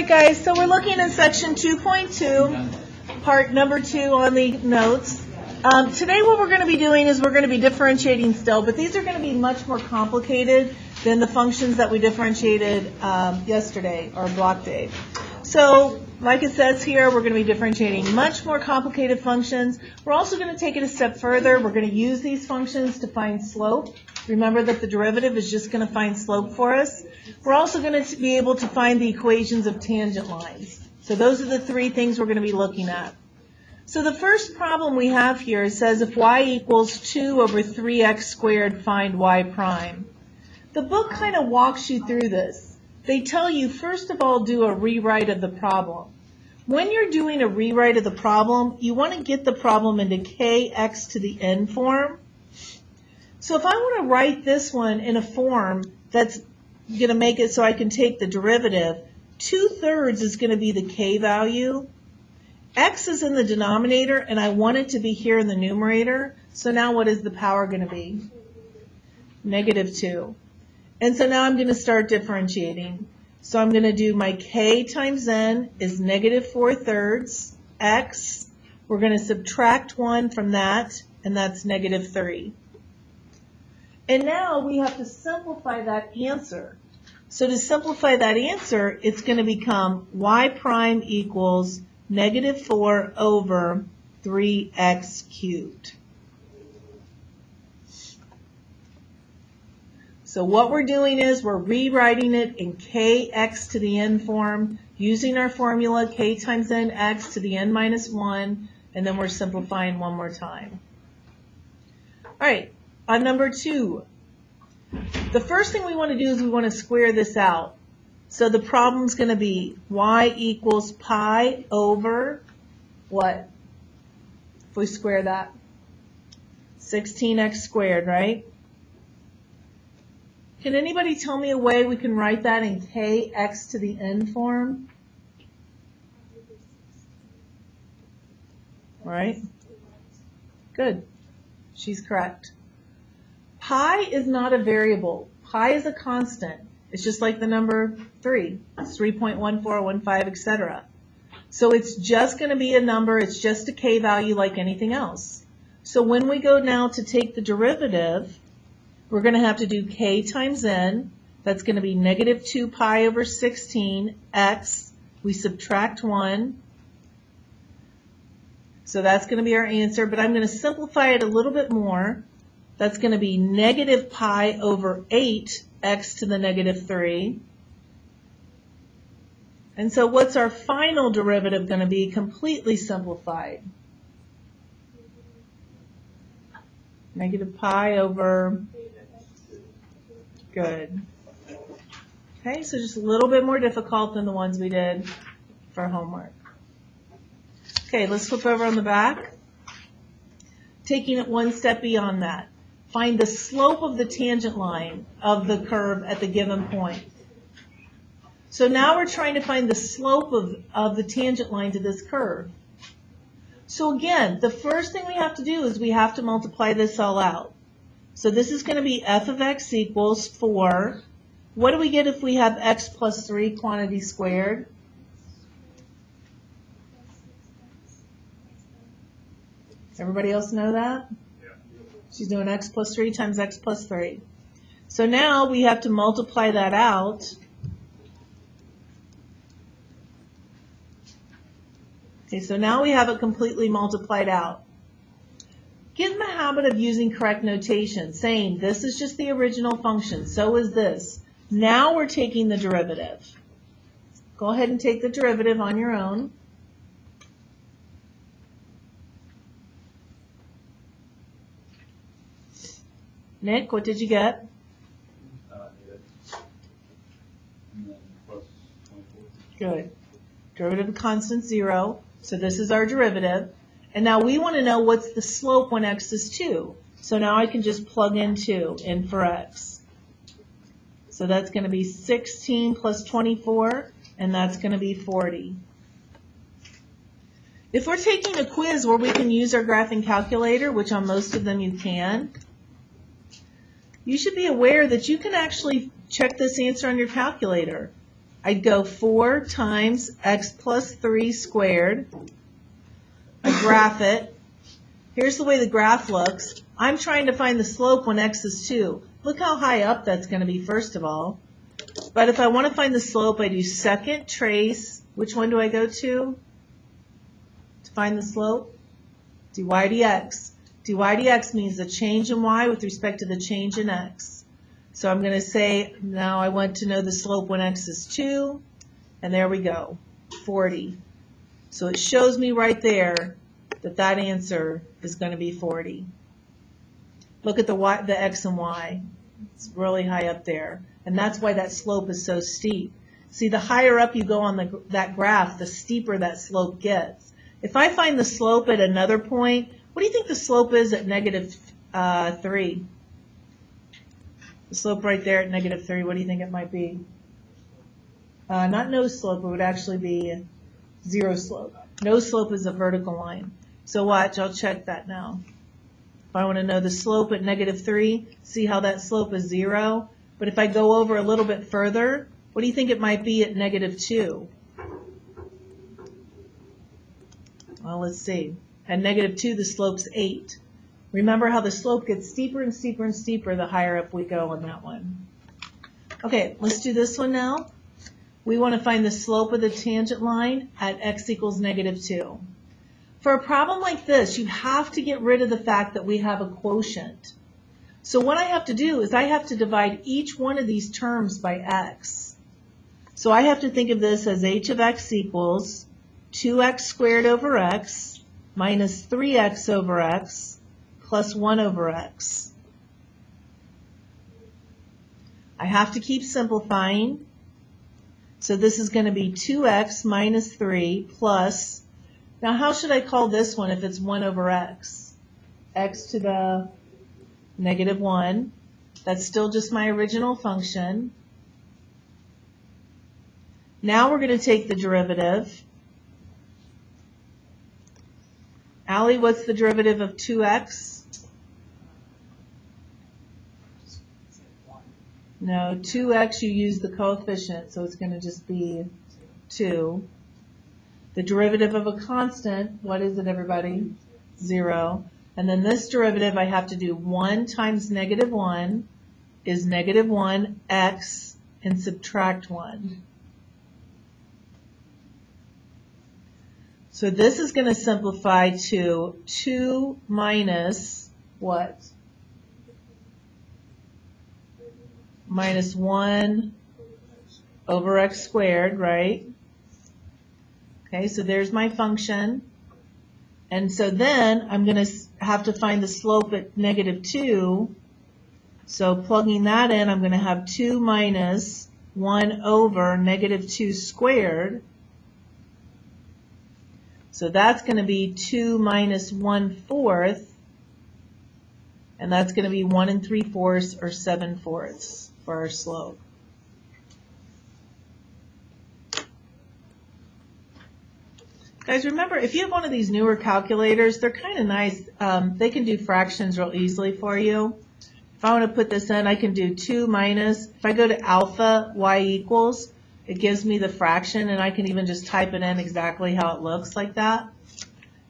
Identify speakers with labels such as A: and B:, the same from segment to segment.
A: right, guys, so we're looking at section 2.2, part number 2 on the notes. Today what we're going to be doing is we're going to be differentiating still, but these are going to be much more complicated than the functions that we differentiated yesterday, or block day. So, like it says here, we're going to be differentiating much more complicated functions. We're also going to take it a step further. We're going to use these functions to find slope. Remember that the derivative is just going to find slope for us. We're also going to be able to find the equations of tangent lines. So those are the three things we're going to be looking at. So the first problem we have here says if y equals 2 over 3x squared, find y prime. The book kind of walks you through this. They tell you, first of all, do a rewrite of the problem. When you're doing a rewrite of the problem, you want to get the problem into kx to the n form. So if I want to write this one in a form that's going to make it so I can take the derivative, 2/3 is going to be the k value. X is in the denominator, and I want it to be here in the numerator. So now what is the power going to be? -2. And so now I'm going to start differentiating. So I'm going to do my k times n is -4/3 x. We're going to subtract 1 from that, and that's -3. And now we have to simplify that answer. So to simplify that answer, it's going to become y prime equals -4 over 3x cubed. So what we're doing is we're rewriting it in kx to the n form using our formula k times n x to the n minus 1, and then we're simplifying one more time. All right, on number 2, the first thing we want to do is we want to square this out. So the problem's going to be y equals pi over what? If we square that, 16x squared, right? Can anybody tell me a way we can write that in kx to the n form? All right? Good. She's correct. Pi is not a variable. Pi is a constant. It's just like the number 3. It's 3.1415, etc. So it's just going to be a number. It's just a k value like anything else. So when we go now to take the derivative, we're going to have to do k times n. That's going to be -2 pi over 16 x. We subtract 1. So that's going to be our answer. But I'm going to simplify it a little bit more. That's going to be -pi over 8 x to the -3. And so what's our final derivative going to be completely simplified? -pi over, good. Okay, so just a little bit more difficult than the ones we did for homework. Okay, let's flip over on the back. Taking it one step beyond that. Find the slope of the tangent line of the curve at the given point. So now we're trying to find the slope of the tangent line to this curve. So again, the first thing we have to do is we have to multiply this all out. So this is going to be f of x equals 4. What do we get if we have x plus 3 quantity squared? Everybody else know that? She's doing x plus 3 times x plus 3. So now we have to multiply that out. Okay, so now we have it completely multiplied out. Get in the habit of using correct notation, saying this is just the original function, so is this. Now we're taking the derivative. Go ahead and take the derivative on your own. Nick, what did you get? Good. Derivative of constant 0. So this is our derivative. And now we want to know what's the slope when x is 2. So now I can just plug in 2 in for x. So that's going to be 16 plus 24, and that's going to be 40. If we're taking a quiz where we can use our graphing calculator, which on most of them you can, you should be aware that you can actually check this answer on your calculator. I'd go 4 times x plus 3 squared. I graph it. Here's the way the graph looks. I'm trying to find the slope when x is 2. Look how high up that's going to be, first of all. But if I want to find the slope, I do second trace. Which one do I go to find the slope? dy dx. dy dx means the change in y with respect to the change in x. So I'm going to say, now I want to know the slope when x is 2. And there we go, 40. So it shows me right there that that answer is going to be 40. Look at the x and y. It's really high up there. And that's why that slope is so steep. See, the higher up you go on that graph, the steeper that slope gets. If I find the slope at another point, what do you think the slope is at negative 3? The slope right there at negative 3, what do you think it might be? Not no slope, it would actually be 0 slope. No slope is a vertical line. So watch, I'll check that now. If I want to know the slope at negative 3, see how that slope is 0? But if I go over a little bit further, what do you think it might be at negative 2? Well, let's see. At negative 2, the slope's 8. Remember how the slope gets steeper and steeper and steeper the higher up we go on that one. Okay, let's do this one now. We want to find the slope of the tangent line at x equals negative 2. For a problem like this, you have to get rid of the fact that we have a quotient. So what I have to do is I have to divide each one of these terms by x. So I have to think of this as h of x equals 2x squared over x minus 3x over x plus 1 over x. I have to keep simplifying. So this is going to be 2x minus 3 plus, now how should I call this one if it's 1 over x? X to the negative 1. That's still just my original function. Now we're going to take the derivative. Allie, what's the derivative of 2x? No, 2x, you use the coefficient, so it's going to just be 2. The derivative of a constant, what is it, everybody? 0. And then this derivative, I have to do 1 times negative 1 is negative 1x and subtract 1. So this is going to simplify to 2 minus what? Minus 1 over x squared, right? Okay, so there's my function. And so then I'm going to have to find the slope at negative 2. So plugging that in, I'm going to have 2 minus 1 over negative 2 squared. So that's going to be 2 minus 1/4. And that's going to be 1 3/4 or 7/4 for our slope. Guys, remember, if you have one of these newer calculators, they're kind of nice. They can do fractions real easily for you. If I want to put this in, I can do 2 minus, if I go to alpha y equals, it gives me the fraction, and I can even just type it in exactly how it looks like that.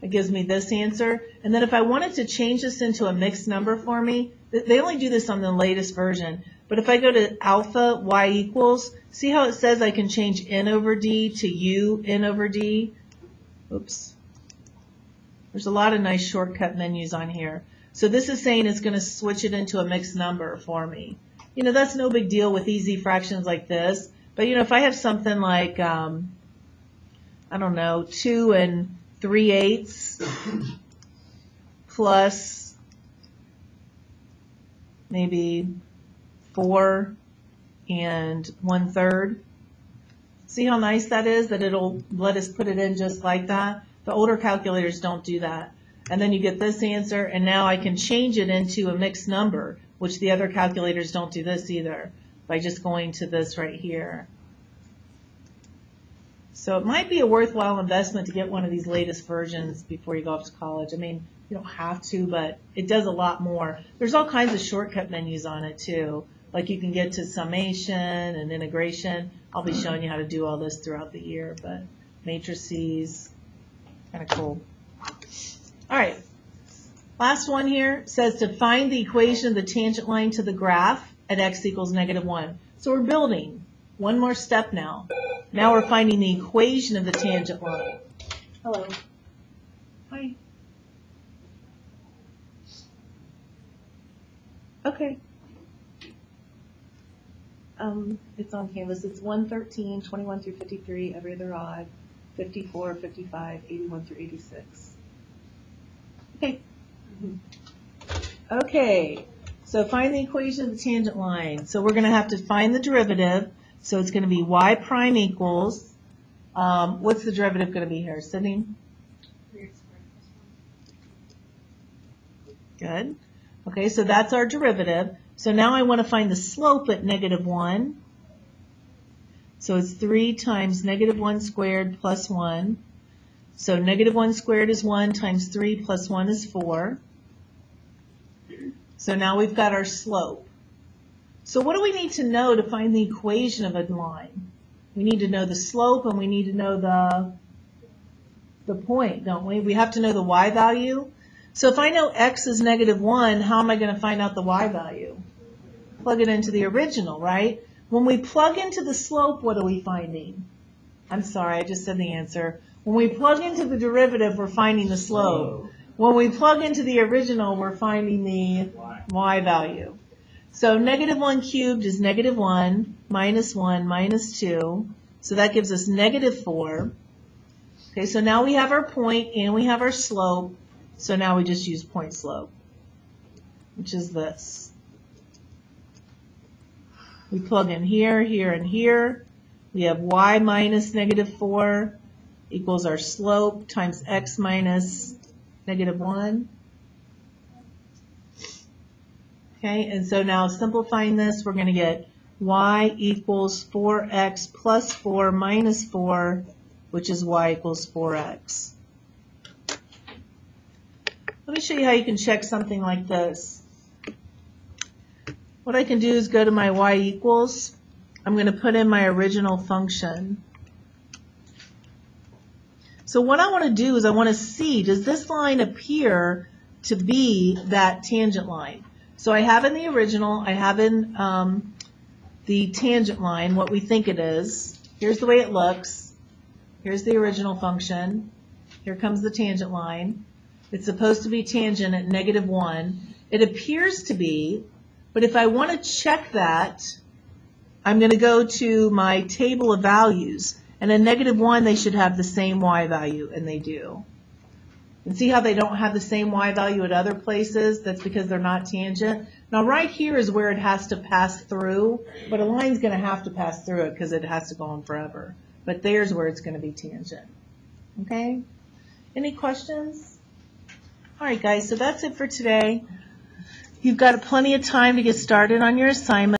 A: It gives me this answer. And then if I wanted to change this into a mixed number for me, they only do this on the latest version. But if I go to alpha y equals, see how it says I can change n over d to u n over d? Oops. There's a lot of nice shortcut menus on here. So this is saying it's going to switch it into a mixed number for me. You know, that's no big deal with easy fractions like this. But, you know, if I have something like, I don't know, 2 3/8 plus maybe 4 1/3. See how nice that is, that it'll let us put it in just like that? The older calculators don't do that. And then you get this answer, and now I can change it into a mixed number, which the other calculators don't do this either, by just going to this right here. So it might be a worthwhile investment to get one of these latest versions before you go off to college. I mean, you don't have to, but it does a lot more. There's all kinds of shortcut menus on it too, Like you can get to summation and integration. I'll be showing you how to do all this throughout the year, but matrices, kind of cool. All right, last one here says to find the equation of the tangent line to the graph at x equals -1. So we're building one more step now. Now we're finding the equation of the tangent line. Hello. Hi. Okay. It's on Canvas. It's 113, 21 through 53, every other odd, 54, 55, 81 through 86. Okay. Okay. So find the equation of the tangent line. So we're going to have to find the derivative. So it's going to be y prime equals, what's the derivative going to be here, Sydney? Good. Okay, so that's our derivative. So now I want to find the slope at -1. So it's 3 times -1 squared plus 1. So -1 squared is 1 times 3 plus 1 is 4. So now we've got our slope. So what do we need to know to find the equation of a line? We need to know the slope and we need to know the point, don't we? We have to know the y value. So if I know x is -1, how am I going to find out the y value? Plug it into the original, right? When we plug into the slope, what are we finding? I'm sorry, I just said the answer. When we plug into the derivative, we're finding the slope. When we plug into the original, we're finding the y value. So -1 cubed is -1, -1, -2. So that gives us -4. Okay, so now we have our point and we have our slope. So now we just use point slope, which is this. We plug in here, here, and here. We have y minus -4 equals our slope times x minus -1. Okay, and so now simplifying this, we're going to get y equals 4x plus 4 minus 4, which is y equals 4x. Let me show you how you can check something like this. What I can do is go to my y equals. I'm going to put in my original function. So what I want to do is I want to see, does this line appear to be that tangent line? So I have in the original, I have in the tangent line what we think it is. Here's the way it looks. Here's the original function. Here comes the tangent line. It's supposed to be tangent at -1. It appears to be, but if I want to check that, I'm going to go to my table of values. And at -1, they should have the same y value, and they do. And see how they don't have the same y value at other places? That's because they're not tangent. Now right here is where it has to pass through, but a line's going to have to pass through it because it has to go on forever. But there's where it's going to be tangent. Okay? Any questions? All right, guys, so that's it for today. You've got plenty of time to get started on your assignment.